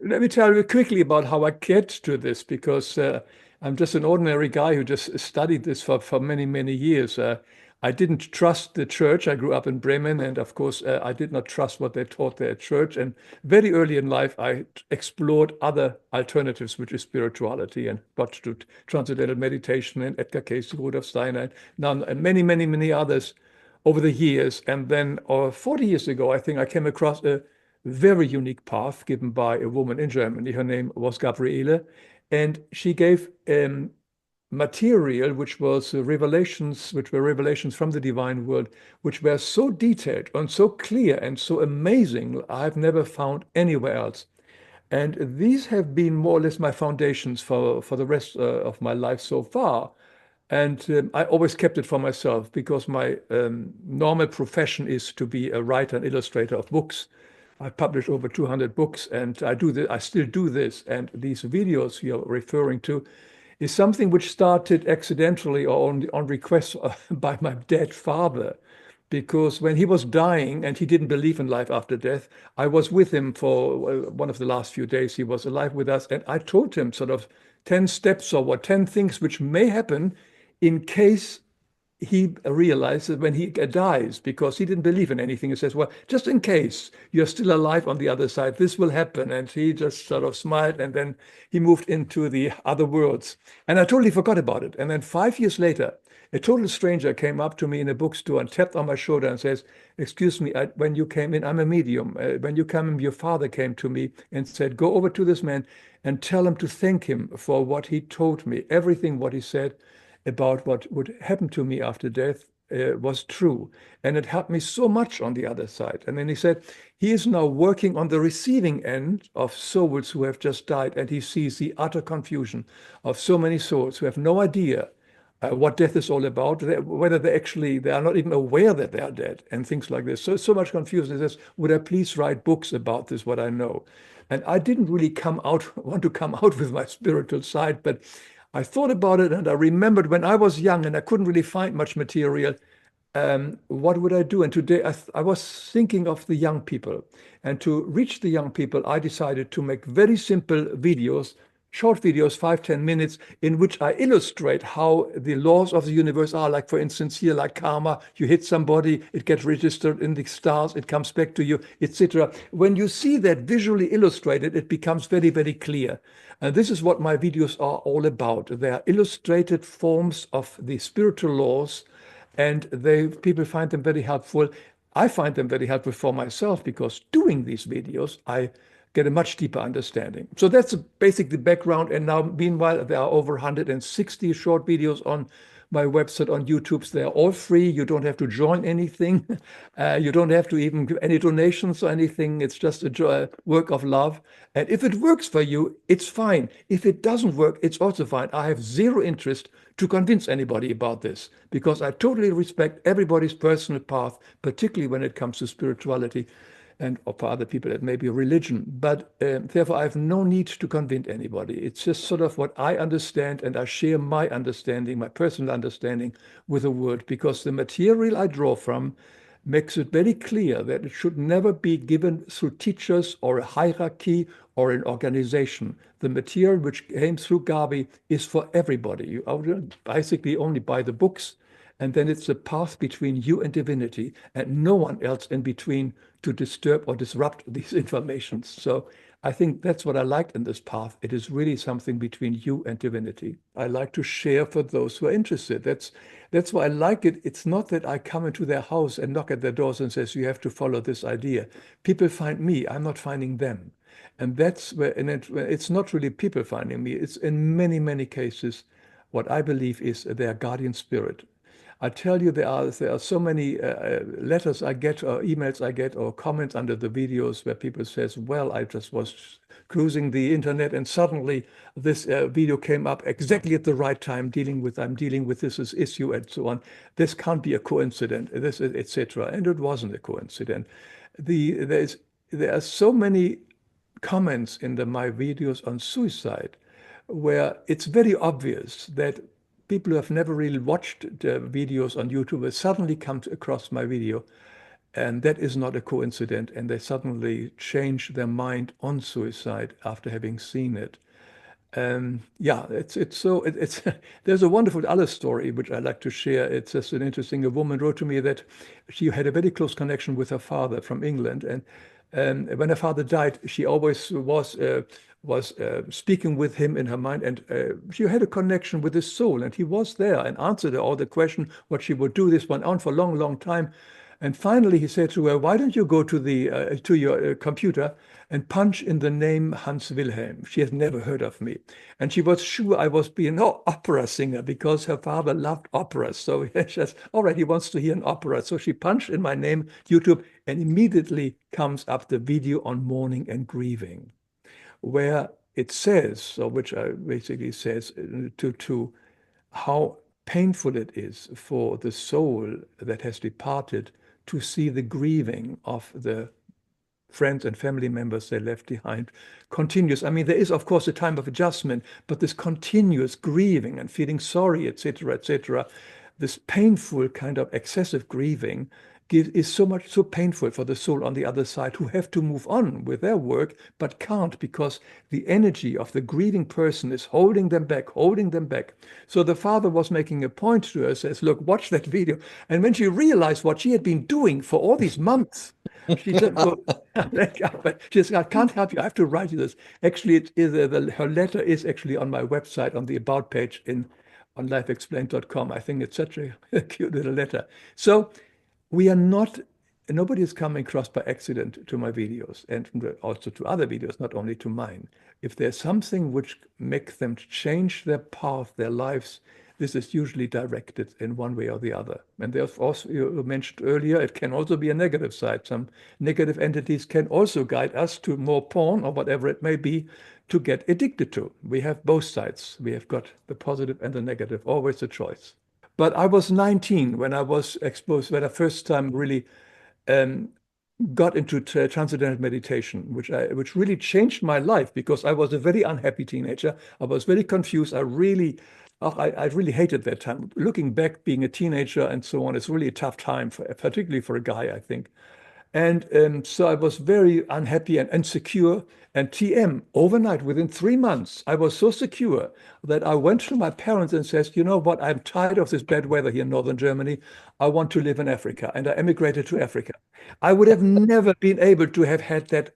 let me tell you quickly about how I get to this, because I'm just an ordinary guy who just studied this for many, many years. I didn't trust the church. I grew up in Bremen, and of course, I did not trust what they taught there at church. And very early in life, I explored other alternatives, which is spirituality, and got to Transcendental meditation and Edgar Cayce, Rudolf Steiner, and now and many, many, many others over the years. And then 40 years ago, I think I came across a very unique path given by a woman in Germany. Her name was Gabriele, and she gave material which was revelations, which were revelations from the divine world, which were so detailed and so clear and so amazing, I've never found anywhere else. And these have been more or less my foundations for the rest of my life so far. And I always kept it for myself, because my normal profession is to be a writer and illustrator of books. I published over 200 books, and I do this, I still do this. And these videos you're referring to is something which started accidentally or on request by my dead father. Because when he was dying and he didn't believe in life after death, I was with him for one of the last few days he was alive with us. And I told him sort of 10 steps or what, 10 things which may happen in case he realizes when he dies, because he didn't believe in anything. He says, well, just in case you're still alive on the other side, this will happen. And he just sort of smiled, and then he moved into the other worlds. And I totally forgot about it. And then 5 years later, a total stranger came up to me in a bookstore and tapped on my shoulder and says, excuse me, when you came in, I'm a medium. When you came in, your father came to me and said, go over to this man and tell him to thank him for what he told me. Everything what he said about what would happen to me after death was true. And it helped me so much on the other side. And then he said, he is now working on the receiving end of souls who have just died. And he sees the utter confusion of so many souls who have no idea what death is all about, whether they are not even aware that they are dead, and things like this. So much confusion. He says, would I please write books about this, what I know? And I didn't really want to come out with my spiritual side, but I thought about it, and I remembered when I was young and I couldn't really find much material, what would I do? And today I was thinking of the young people. And to reach the young people, I decided to make very simple videos, short videos, 5-10 minutes, in which I illustrate how the laws of the universe are. Like, for instance, here, like karma, you hit somebody, it gets registered in the stars, it comes back to you, etc. When you see that visually illustrated, it becomes very, very clear. And this is what my videos are all about. They are illustrated forms of the spiritual laws, and people find them very helpful. I find them very helpful for myself, because doing these videos, I get a much deeper understanding. So that's basically the background. And now, meanwhile, there are over 160 short videos on my website, on YouTube. They're all free. You don't have to join anything. You don't have to even give any donations or anything. It's just a work of love. And if it works for you, it's fine. If it doesn't work, it's also fine. I have zero interest to convince anybody about this, because I totally respect everybody's personal path, particularly when it comes to spirituality, and or for other people it may be religion. But therefore, I have no need to convince anybody. It's just sort of what I understand, and I share my understanding, my personal understanding, with the world, because the material I draw from makes it very clear that it should never be given through teachers or a hierarchy or an organization. The material which came through Gabi is for everybody. You basically only buy the books, and then it's a path between you and divinity, and no one else in between to disturb or disrupt these informations. So I think that's what I liked in this path. It is really something between you and divinity. I like to share for those who are interested. That's why I like it. It's not that I come into their house and knock at their doors and says, you have to follow this idea. People find me, I'm not finding them. And that's where, and it's not really people finding me. It's in many, many cases, what I believe is their guardian spirit. I tell you, there are so many letters I get, or emails I get, or comments under the videos where people says, well, I just was cruising the internet and suddenly this video came up exactly at the right time, I'm dealing with this issue and so on. This can't be a coincidence, this, etc. And it wasn't a coincidence. There are so many comments in my videos on suicide where it's very obvious that people who have never really watched the videos on YouTube will suddenly come across my video And that is not a coincidence. And they suddenly change their mind on suicide after having seen it. Yeah, it's there's a wonderful other story which I like to share. It's just an interesting. A woman wrote to me that she had a very close connection with her father from England, and when her father died, she always was speaking with him in her mind, and she had a connection with his soul, and he was there and answered her all the question what she would do. This went on for a long, long time. And finally, he said to her, "Why don't you go to the to your computer and punch in the name Hans Wilhelm?" She had never heard of me, and she was sure I was being an opera singer because her father loved operas. So she says, "All right, he wants to hear an opera." So she punched in my name, YouTube, and immediately comes up the video on mourning and grieving, where it says, or which basically says to how painful it is for the soul that has departed to see the grieving of the friends and family members they left behind continues. I mean, there is, of course, a time of adjustment, but this continuous grieving and feeling sorry, etc., this painful kind of excessive grieving is so painful for the soul on the other side who have to move on with their work, but can't because the energy of the grieving person is holding them back, holding them back. So the father was making a point to her, says, "Look, watch that video." And when she realized what she had been doing for all these months, she said, "Well, but she says, I can't help you. I have to write you this." Actually, it is her letter is actually on my website on the About page on lifeexplained.com. I think it's such a cute little letter. So we are not, nobody is coming across by accident to my videos and also to other videos, not only to mine. If there's something which makes them change their path, their lives, this is usually directed in one way or the other. And there's also, you mentioned earlier, it can also be a negative side. Some negative entities can also guide us to more porn or whatever it may be to get addicted to. We have both sides. We have got the positive and the negative, always a choice. But I was 19 when I was exposed, when I first time really um, got into transcendental meditation, which really changed my life because I was a very unhappy teenager. I was very confused. I really hated that time. Looking back, being a teenager and so on, it's really a tough time, particularly for a guy, I think. And so I was very unhappy and insecure. And TM, overnight, within 3 months, I was so secure that I went to my parents and said, "You know what? I'm tired of this bad weather here in northern Germany. I want to live in Africa." And I emigrated to Africa. I would have never been able to have had that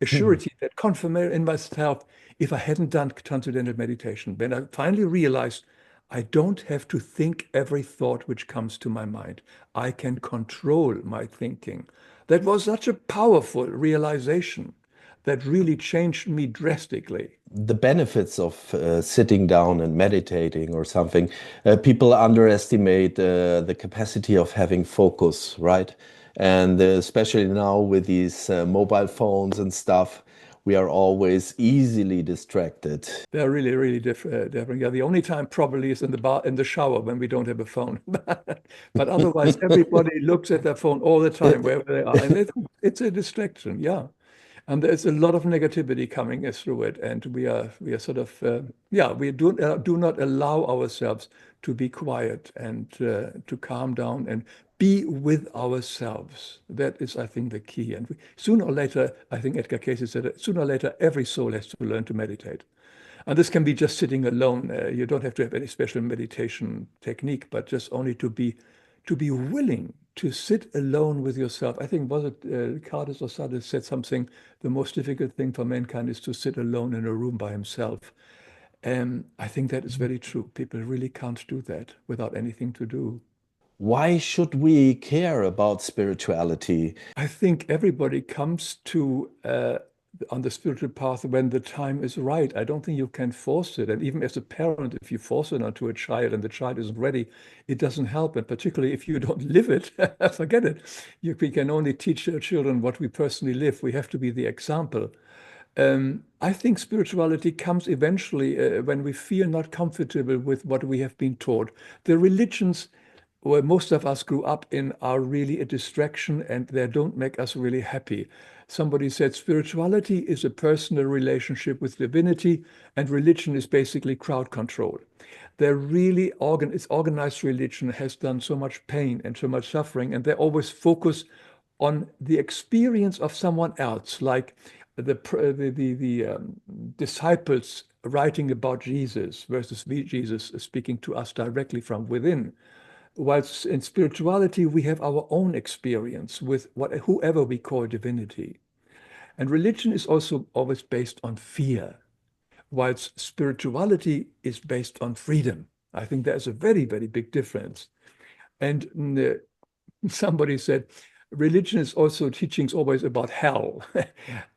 assurity, that confirmation in myself if I hadn't done transcendental meditation. When I finally realized I don't have to think every thought which comes to my mind. I can control my thinking. That was such a powerful realization that really changed me drastically. The benefits of sitting down and meditating or something, people underestimate the capacity of having focus, right? And especially now with these mobile phones and stuff, we are always easily distracted. They're really, really different. Yeah, the only time probably is in the bar, in the shower when we don't have a phone. But otherwise, everybody looks at their phone all the time, wherever they are. And it's a distraction, yeah. And there's a lot of negativity coming through it, and we are sort of yeah, we do not allow ourselves to be quiet and to calm down and be with ourselves. That is, I think, the key. And sooner or later, I think Edgar Cayce said it, sooner or later, every soul has to learn to meditate. And this can be just sitting alone. You don't have to have any special meditation technique, but just only to be willing to sit alone with yourself. I think was it Cardis or Sardes said something. The most difficult thing for mankind is to sit alone in a room by himself. And I think that is very true. People really can't do that without anything to do. Why should we care about spirituality? I think everybody comes to on the spiritual path when the time is right. I don't think you can force it. And even as a parent, if you force it onto a child and the child isn't ready, it doesn't help. And particularly if you don't live it, forget it. We can only teach our children what we personally live. We have to be the example. I think spirituality comes eventually when we feel not comfortable with what we have been taught. The religions where most of us grew up in are really a distraction and they don't make us really happy. Somebody said spirituality is a personal relationship with divinity, and religion is basically crowd control. It's organized religion has done so much pain and so much suffering, and they always focus on the experience of someone else, like the disciples writing about Jesus versus Jesus speaking to us directly from within. Whilst in spirituality, we have our own experience with whoever we call divinity. And religion is also always based on fear, whilst spirituality is based on freedom. I think there's a very, very big difference. And somebody said, religion is also teachings always about hell.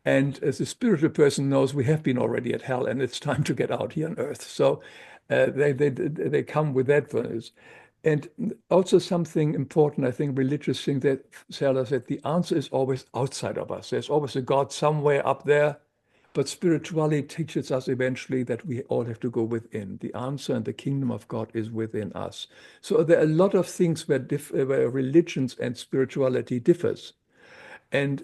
And as a spiritual person knows, we have been already at hell and it's time to get out here on earth. So they come with that verse. And also something important, I think, religious thing that Sarah said, the answer is always outside of us. There's always a God somewhere up there, but spirituality teaches us eventually that we all have to go within. The answer and the kingdom of God is within us. So there are a lot of things where religions and spirituality differs. And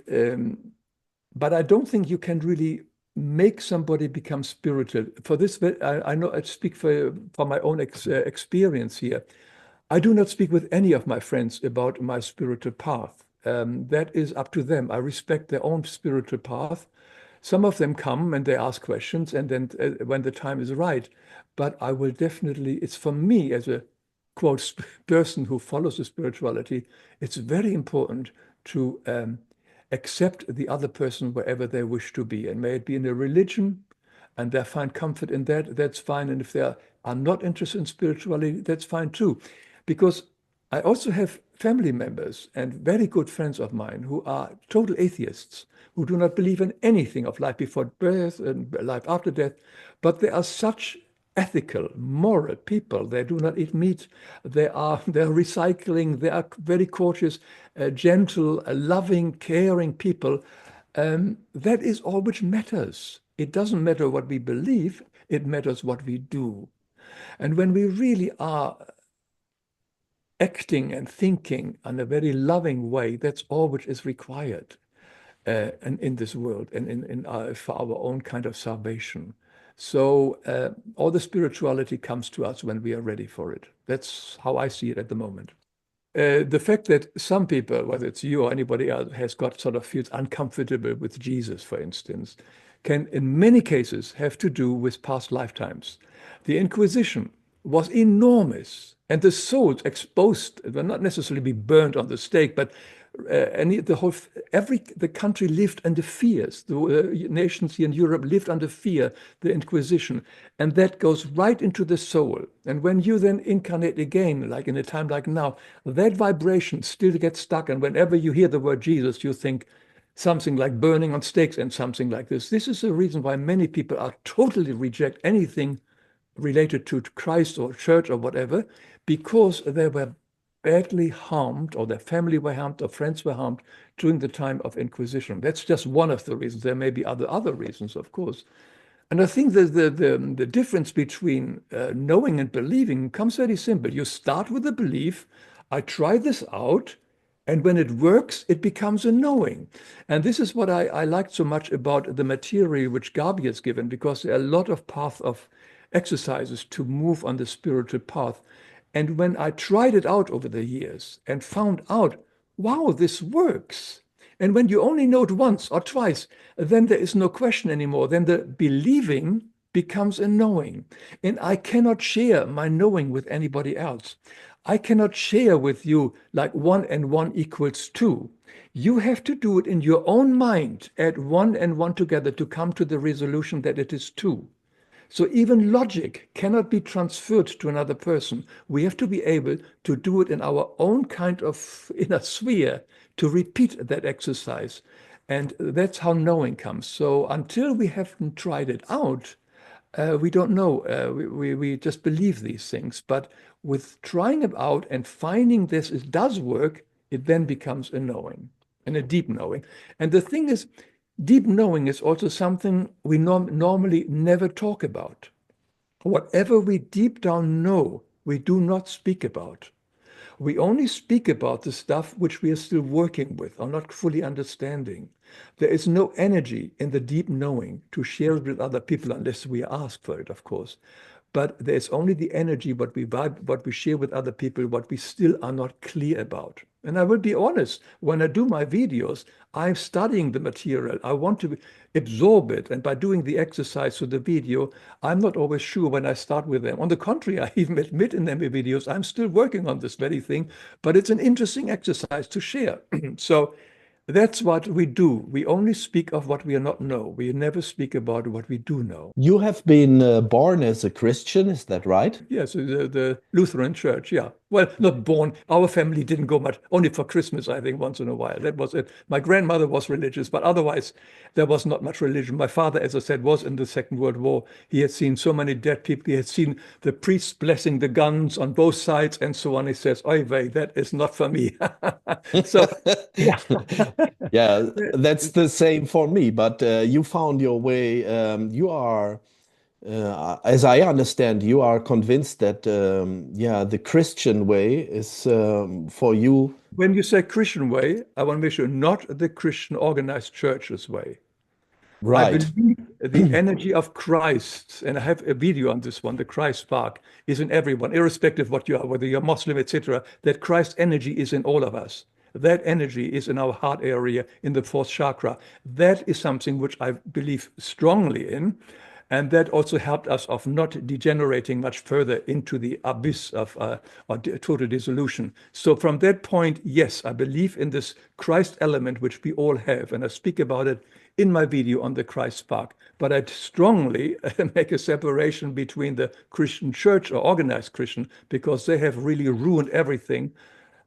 but I don't think you can really make somebody become spiritual. For this, I know I speak for my own experience here. I do not speak with any of my friends about my spiritual path. That is up to them. I respect their own spiritual path. Some of them come and they ask questions, and then when the time is right. But I will definitely, it's for me as a quote person who follows the spirituality, it's very important to accept the other person wherever they wish to be. And may it be in a religion, and they find comfort in that, that's fine. And if they are not interested in spirituality, that's fine too. Because I also have family members and very good friends of mine who are total atheists, who do not believe in anything of life before birth and life after death, but they are such ethical, moral people. They do not eat meat. They're recycling. They are very cautious, gentle, loving, caring people. That is all which matters. It doesn't matter what we believe. It matters what we do. And when we really are acting and thinking in a very loving way, that's all which is required and in this world and for our own kind of salvation. So all the spirituality comes to us when we are ready for it. That's how I see it at the moment. The fact that some people, whether it's you or anybody else, has got sort of feels uncomfortable with Jesus, for instance, can in many cases have to do with past lifetimes. The Inquisition was enormous, and the souls exposed will not necessarily be burned on the stake, but the country lived under fears. The nations here in Europe lived under fear, the Inquisition, and that goes right into the soul. And when you then incarnate again, like in a time like now, that vibration still gets stuck. And whenever you hear the word Jesus, you think something like burning on stakes and something like this. This is the reason why many people are totally reject anything related to Christ or church or whatever, because they were badly harmed, or their family were harmed, or friends were harmed during the time of Inquisition. That's just one of the reasons. There may be other reasons, of course. And I think that the difference between knowing and believing comes very simple. You start with a belief, I try this out, and when it works, it becomes a knowing. And this is what I liked so much about the material which Gabi has given, because there are a lot of path of exercises to move on the spiritual path. And when I tried it out over the years and found out, wow, this works. And when you only know it once or twice, then there is no question anymore. Then the believing becomes a knowing. And I cannot share my knowing with anybody else. I cannot share with you like 1 and 1 equals 2. You have to do it in your own mind, add 1 and 1 together to come to the resolution that it is 2. So even logic cannot be transferred to another person. We have to be able to do it in our own kind of inner sphere, to repeat that exercise. And that's how knowing comes. So until we haven't tried it out, we don't know. We just believe these things. But with trying it out and finding this, it does work, it then becomes a knowing, and a deep knowing. And the thing is, deep knowing is also something we normally never talk about. Whatever we deep down know, we do not speak about. We only speak about the stuff which we are still working with or not fully understanding. There is no energy in the deep knowing to share it with other people unless we ask for it, of course. But there's only the energy what we vibe, what we share with other people, what we still are not clear about. And I will be honest, when I do my videos, I'm studying the material. I want to absorb it. And by doing the exercise to the video, I'm not always sure when I start with them. On the contrary, I even admit in them videos, I'm still working on this very thing, but it's an interesting exercise to share. So that's what we do. We only speak of what we are not know. We never speak about what we do know. You have been born as a Christian, is that right? Yes, the Lutheran Church, yeah. Well, not born. Our family didn't go much, only for Christmas, I think, once in a while. That was it. My grandmother was religious, but otherwise, there was not much religion. My father, as I said, was in the Second World War. He had seen so many dead people. He had seen the priests blessing the guns on both sides and so on. He says, "Oy vey, that is not for me." So, yeah. Yeah, that's the same for me, but you found your way. You are, as I understand, you are convinced that, yeah, the Christian way is for you. When you say Christian way, I want to make sure not the Christian organized churches way. I Right. believe the energy of Christ, and I have a video on this one, the Christ spark, is in everyone, irrespective of what you are, whether you're Muslim, etc., that Christ energy is in all of us. That energy is in our heart area, in the fourth chakra. That is something which I believe strongly in. And that also helped us of not degenerating much further into the abyss of total dissolution. So from that point, yes, I believe in this Christ element, which we all have. And I speak about it in my video on the Christ spark. But I strongly make a separation between the Christian church or organized Christian, because they have really ruined everything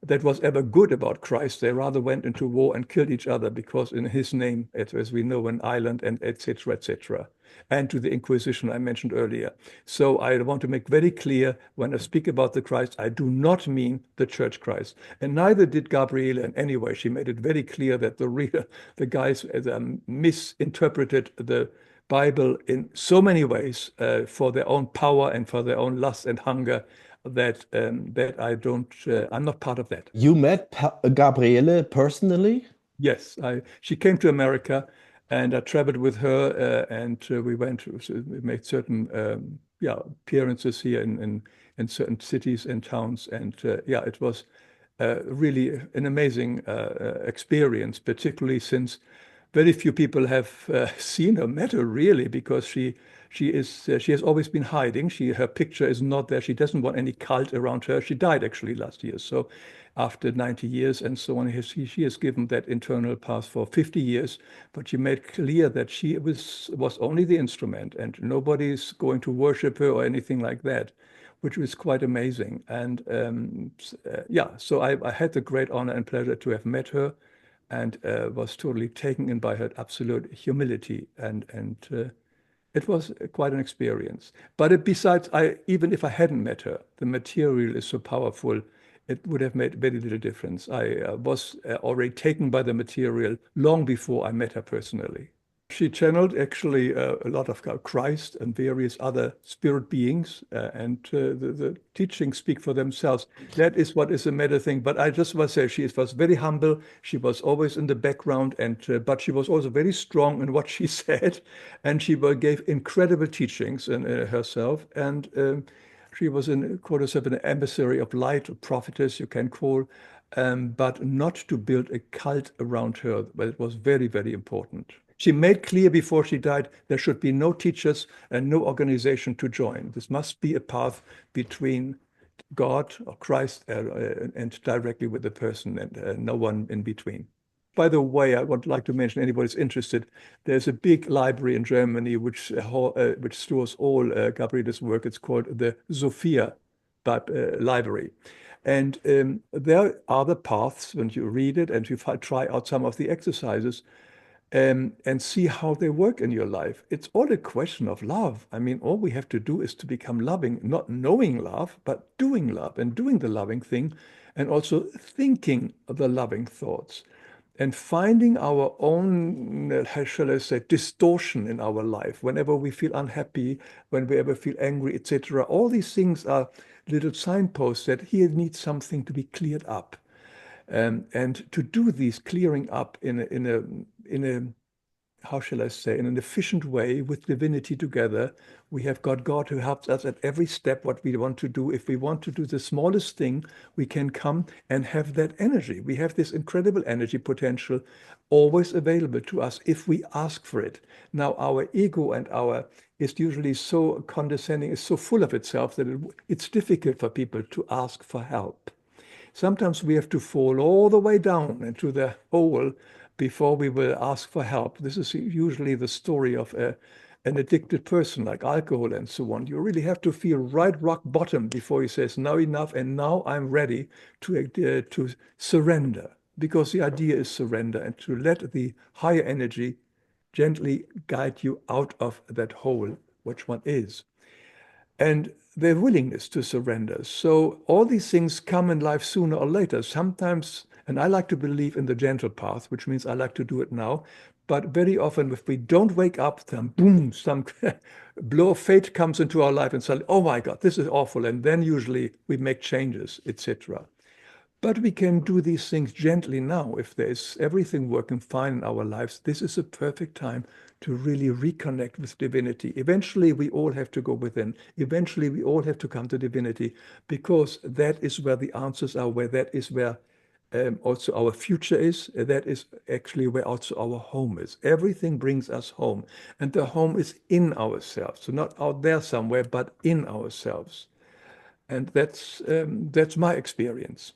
that was ever good about Christ. They rather went into war and killed each other because in his name, as we know, an island and etc., etc., and to the Inquisition I mentioned earlier. So I want to make very clear when I speak about the Christ, I do not mean the church Christ. And neither did Gabriele in any way. She made it very clear that the guys misinterpreted the Bible in so many ways for their own power and for their own lust and hunger that I'm not part of that. You met Gabriele personally? Yes, she came to America, and I traveled with her, and we made certain yeah appearances here in certain cities and towns, and yeah, it was really an amazing experience, particularly since very few people have seen her, met her really, because she has always been hiding. Her picture is not there. She doesn't want any cult around her. She died actually last year, so after 90 years and so on, she has given that internal path for 50 years. But she made clear that she was only the instrument, and nobody's going to worship her or anything like that, which was quite amazing. And yeah, so I had the great honor and pleasure to have met her, and was totally taken in by her absolute humility, and it was quite an experience. But besides, even if I hadn't met her, the material is so powerful, it would have made very little difference. I was already taken by the material long before I met her personally. She channeled actually a lot of Christ and various other spirit beings, and the teachings speak for themselves. That is what is a meta thing. But I just want to say she was very humble. She was always in the background, and but she was also very strong in what she said, and she gave incredible teachings in herself. And she was called herself an emissary of light, a prophetess, you can call. But not to build a cult around her, but it was very, very important. She made clear before she died there should be no teachers and no organization to join. This must be a path between God or Christ and directly with the person, and no one in between. By the way, I would like to mention, anybody's interested, there's a big library in Germany which stores all Gabriele's work. It's called the Sophia Library. And there are the paths when you read it and you try out some of the exercises and see how they work in your life. It's all a question of love. I mean, all we have to do is to become loving, not knowing love, but doing love and doing the loving thing, and also thinking the loving thoughts. and finding our own, how shall I say, distortion in our life. Whenever we feel unhappy, when we ever feel angry, etc. All these things are little signposts that here needs something to be cleared up. And to do these clearing up in a how shall I say, in an efficient way with divinity together. We have got God who helps us at every step what we want to do. If we want to do the smallest thing, we can come and have that energy. We have this incredible energy potential always available to us if we ask for it. Now, our ego and our is usually so condescending, is so full of itself that it's difficult for people to ask for help. Sometimes we have to fall all the way down into the hole before we will ask for help. This is usually the story of an addicted person like alcohol and so on. You really have to feel right rock bottom before he says, now enough, and now I'm ready to surrender. Because the idea is surrender and to let the higher energy gently guide you out of that hole, which one is. And their willingness to surrender. So all these things come in life sooner or later. Sometimes, and I like to believe in the gentle path, which means I like to do it now. But very often, if we don't wake up, then boom, some blow of fate comes into our life and suddenly, oh my God, this is awful. And then usually we make changes, etc. But we can do these things gently now. If there's everything working fine in our lives, this is a perfect time to really reconnect with divinity. Eventually, we all have to go within. Eventually, we all have to come to divinity because that is where the answers are, where that is where also our future is. That is actually where also our home is. Everything brings us home. And the home is in ourselves. So not out there somewhere, but in ourselves. And that's my experience.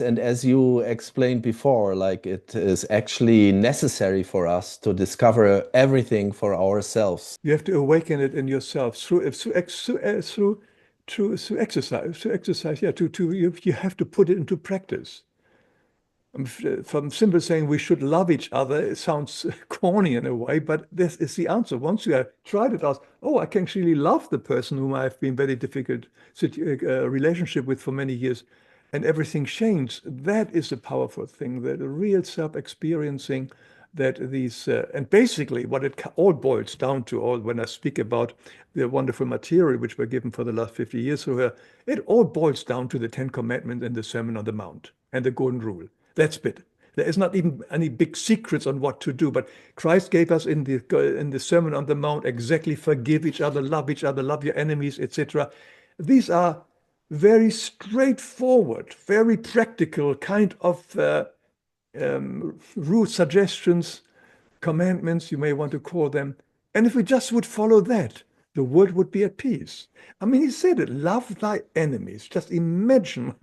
And as you explained before, like it is actually necessary for us to discover everything for ourselves. You have to awaken it in yourself through exercise. Through exercise, yeah. You have to put it into practice. From simple saying we should love each other, it sounds corny in a way, but this is the answer. Once you have tried it out, oh, I can actually love the person whom I've been very difficult relationship with for many years, and everything changed. That is a powerful thing, that a real self-experiencing that these, and basically what it all boils down to, all when I speak about the wonderful material which were given for the last 50 years to her, it all boils down to the Ten Commandments and the Sermon on the Mount and the Golden Rule. That's it. There is not even any big secrets on what to do, but Christ gave us in the Sermon on the Mount exactly forgive each other, love your enemies, etc. These are very straightforward, very practical kind of rules, suggestions, commandments, you may want to call them. And if we just would follow that, the world would be at peace. I mean, he said it, love thy enemies. Just imagine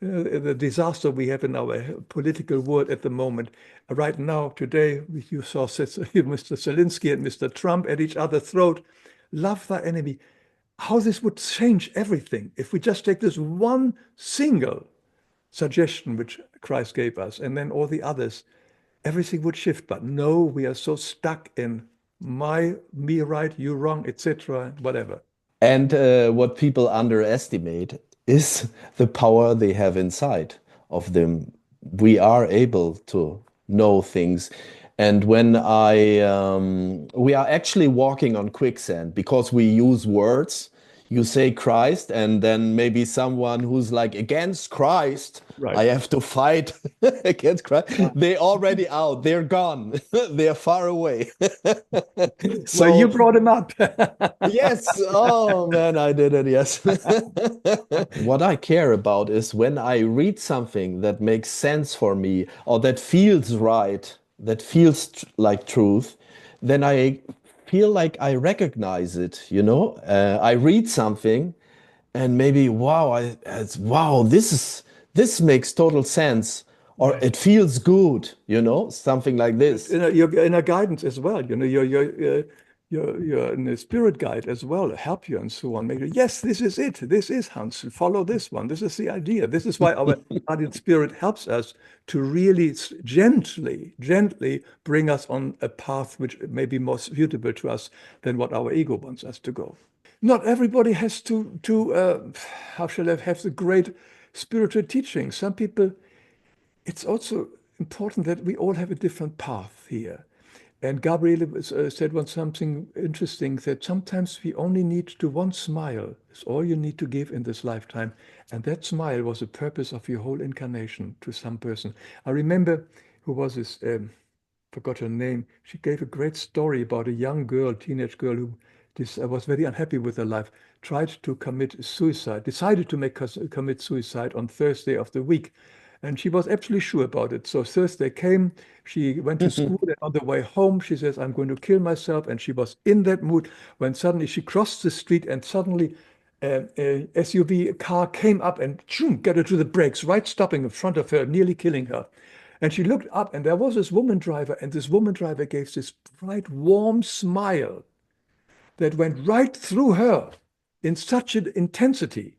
the disaster we have in our political world at the moment. Right now, today, you saw Mr. Zelensky and Mr. Trump at each other's throat. Love thy enemy. How this would change everything if we just take this one single suggestion which Christ gave us, and then all the others, everything would shift. But no, we are so stuck in me right, you wrong, etc., whatever. And what people underestimate is the power they have inside of them. We are able to know things. And we are actually walking on quicksand because we use words. You say Christ, and then maybe someone who's like against Christ, Right. I have to fight against Christ. They're already out. They're gone. They're far away. Well, you So brought him up. yes, oh man, I did it, yes. What I care about is when I read something that makes sense for me or that feels right, that feels like truth, then I feel like I recognize it, you know? I read something and maybe, wow, wow, this makes total sense, or Right. it feels good, you know, something like this. Your inner guidance as well. You know, your inner spirit guide as well, help you and so on. Maybe, yes, this is it. This is Hans. Follow this one. This is the idea. This is why our guardian spirit helps us to really gently bring us on a path which may be more suitable to us than what our ego wants us to go. Not everybody has to how shall I have the great spiritual teaching. Some people, it's also important that we all have a different path here. And Gabriele said once something interesting, that sometimes we only need to one smile. It's all you need to give in this lifetime. And that smile was the purpose of your whole incarnation to some person. I remember who was this, forgot her name. She gave a great story about a young girl, teenage girl, who was very unhappy with her life, tried to commit suicide, decided to commit suicide on Thursday of the week. And she was absolutely sure about it. So Thursday came, she went to school, and on the way home, she says, I'm going to kill myself. And she was in that mood when suddenly she crossed the street, and suddenly a SUV car came up and choom, got her to the brakes, right stopping in front of her, nearly killing her. And she looked up, and there was this woman driver, and this woman driver gave this bright, warm smile that went right through her in such an intensity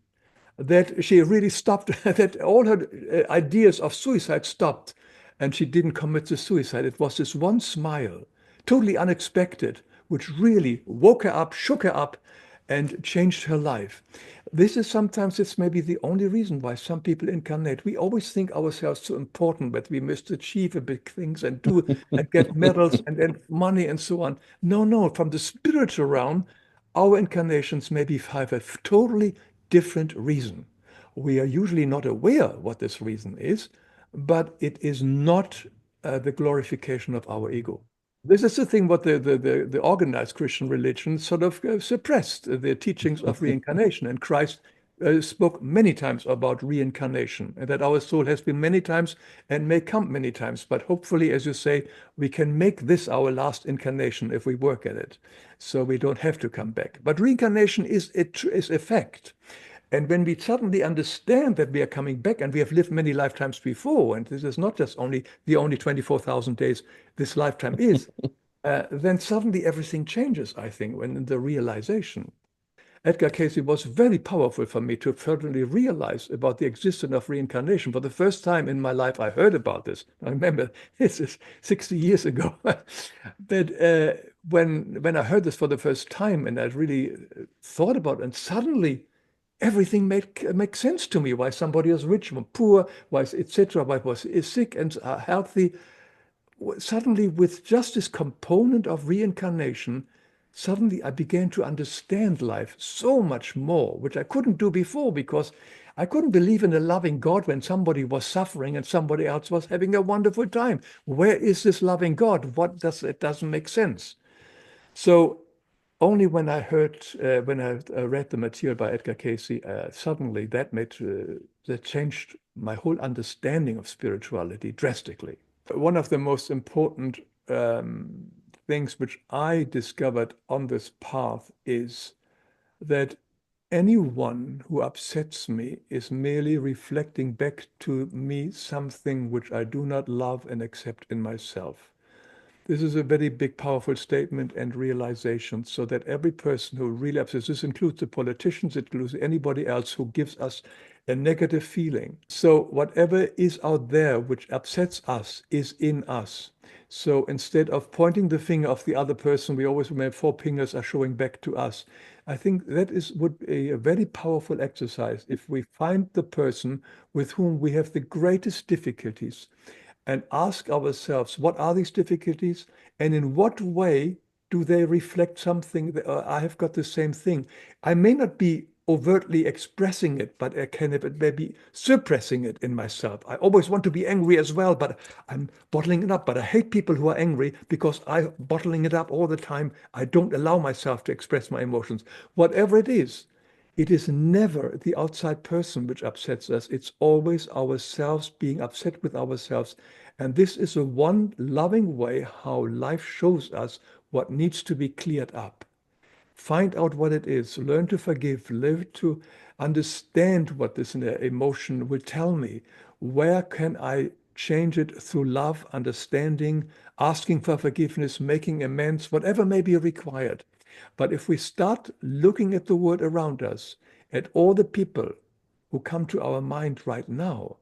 that she really stopped, that all her ideas of suicide stopped, and she didn't commit the suicide. It was this one smile, totally unexpected, which really woke her up, shook her up, and changed her life. This is sometimes, it's maybe the only reason why some people incarnate. We always think ourselves so important, that we must achieve big things and do and get medals and money and so on. No, no, from the spiritual realm, our incarnations maybe have a totally different reason. We are usually not aware what this reason is, but it is not the glorification of our ego. This is the thing what the organized Christian religion sort of suppressed, the teachings of reincarnation. And Christ spoke many times about reincarnation, and that our soul has been many times and may come many times. But hopefully, as you say, we can make this our last incarnation if we work at it. So we don't have to come back. But reincarnation is a fact. And when we suddenly understand that we are coming back and we have lived many lifetimes before, and this is not just the only 24,000 days this lifetime is, then suddenly everything changes, I think, when the realization. Edgar Cayce was very powerful for me to certainly realize about the existence of reincarnation. For the first time in my life, I heard about this. I remember this is 60 years ago. But when I heard this for the first time and I really thought about it, and suddenly everything make sense to me. Why somebody is rich or poor, why etc. Why was is sick and healthy. Suddenly, with just this component of reincarnation, suddenly I began to understand life so much more, which I couldn't do before because I couldn't believe in a loving God when somebody was suffering and somebody else was having a wonderful time. Where is this loving God? It doesn't make sense. So only when I read the material by Edgar Cayce, suddenly that changed my whole understanding of spirituality drastically. One of the most important things which I discovered on this path is that anyone who upsets me is merely reflecting back to me something which I do not love and accept in myself. This is a very big, powerful statement and realization, so that every person who really upsets, this includes the politicians, it includes anybody else who gives us a negative feeling. So whatever is out there which upsets us is in us. So instead of pointing the finger of the other person, we always remember four fingers are showing back to us. I think that would be a very powerful exercise if we find the person with whom we have the greatest difficulties and ask ourselves, what are these difficulties? And in what way do they reflect something that I have got the same thing? I may not be overtly expressing it, but I can maybe suppressing it in myself. I always want to be angry as well, but I'm bottling it up. But I hate people who are angry because I'm bottling it up all the time. I don't allow myself to express my emotions. Whatever it is never the outside person which upsets us. It's always ourselves being upset with ourselves. And this is a one loving way how life shows us what needs to be cleared up. Find out what it is, learn to forgive, learn to understand what this emotion will tell me. Where can I change it through love, understanding, asking for forgiveness, making amends, whatever may be required. But if we start looking at the world around us, at all the people who come to our mind right now,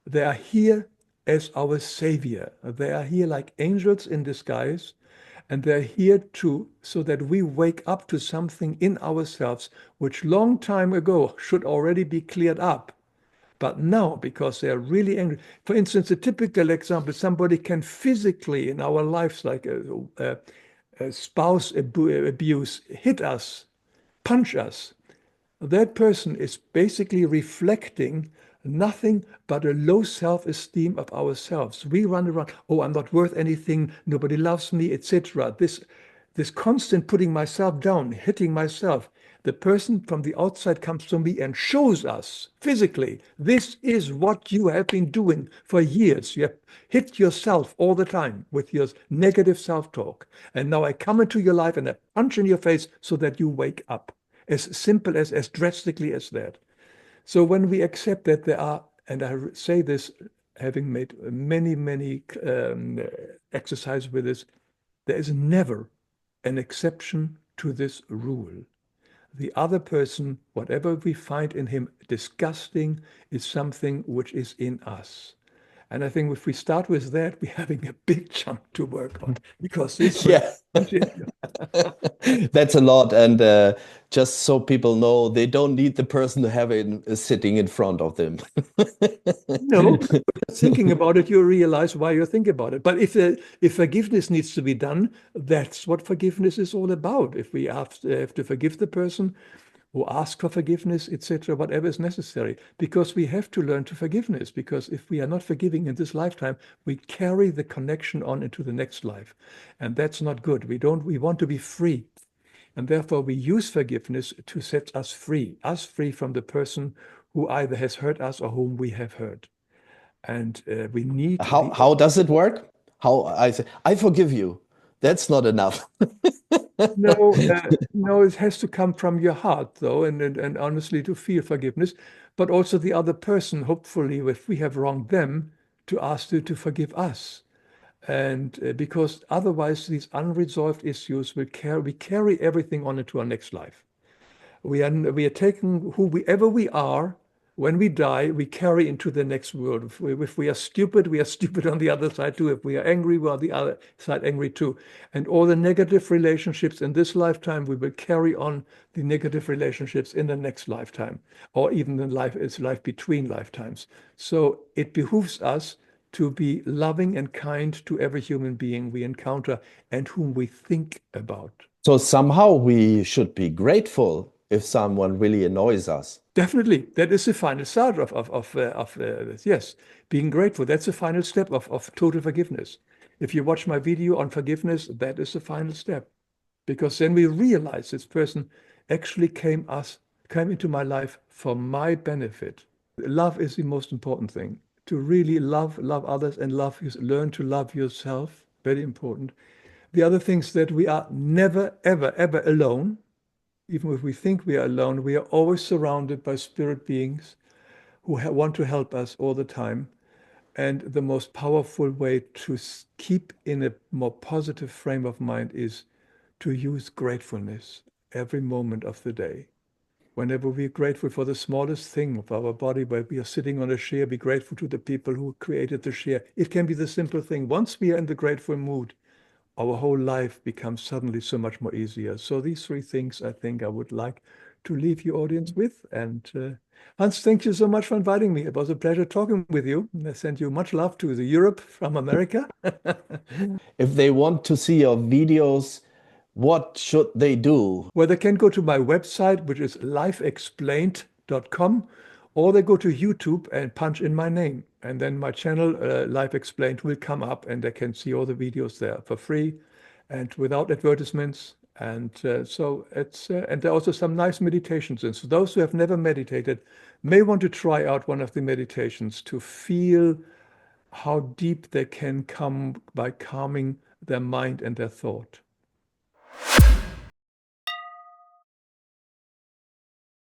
they are here as our savior. They are here like angels in disguise, and they're here too, so that we wake up to something in ourselves which long time ago should already be cleared up. But now, because they are really angry, for instance, a typical example, somebody can physically in our lives, like a spouse abuse, hit us, punch us. That person is basically reflecting nothing but a low self-esteem of ourselves. We run around, oh, I'm not worth anything, nobody loves me, etc. This constant putting myself down, hitting myself. The person from the outside comes to me and shows us physically, this is what you have been doing for years. You have hit yourself all the time with your negative self-talk. And now I come into your life and I punch in your face so that you wake up. As simple as drastically as that. So when we accept that there are, and I say this having made many exercises with this, there is never an exception to this rule. The other person, whatever we find in him disgusting, is something which is in us. And I think if we start with that, we're having a big chunk to work on because this will Yeah. continue. That's a lot. And just so people know, they don't need the person to have it sitting in front of them. No, thinking about it, you realize why you think about it. But if forgiveness needs to be done, that's what forgiveness is all about. If we have to forgive the person or ask for forgiveness, etc., whatever is necessary, because we have to learn to forgiveness. Because if we are not forgiving in this lifetime, we carry the connection on into the next life, and that's not good. We want to be free, and therefore we use forgiveness to set us free from the person who either has hurt us or whom we have hurt. And we need the How does it work? How I say, I forgive you. That's not enough. no, it has to come from your heart, though, and honestly to feel forgiveness, but also the other person, hopefully, if we have wronged them, to ask you to forgive us. And because otherwise, these unresolved issues we carry everything on into our next life. We are taking whoever we are. When we die, we carry into the next world. If we are stupid, we are stupid on the other side too. If we are angry, we are on the other side angry too. And all the negative relationships in this lifetime, we will carry on the negative relationships in the next lifetime, or even in life, it's life between lifetimes. So it behooves us to be loving and kind to every human being we encounter and whom we think about. So somehow we should be grateful if someone really annoys us. Definitely, that is the final start of yes, being grateful. That's the final step of total forgiveness. If you watch my video on forgiveness, that is the final step, because then we realize this person actually came into my life for my benefit. Love is the most important thing. To really love others and learn to love yourself. Very important. The other things that we are never, ever alone. Even if we think we are alone, we are always surrounded by spirit beings who want to help us all the time. And the most powerful way to keep in a more positive frame of mind is to use gratefulness every moment of the day. Whenever we're grateful for the smallest thing of our body, where we are sitting on a chair, be grateful to the people who created the chair. It can be the simple thing. Once we are in the grateful mood, our whole life becomes suddenly so much more easier. So these three things I think I would like to leave your audience with. And Hans, thank you so much for inviting me. It was a pleasure talking with you. And I send you much love to the Europe from America. If they want to see your videos, what should they do? Well, they can go to my website, which is lifeexplained.com, or they go to YouTube and punch in my name. And then my channel, Life Explained, will come up and they can see all the videos there for free and without advertisements. And and there are also some nice meditations. And so those who have never meditated may want to try out one of the meditations to feel how deep they can come by calming their mind and their thought.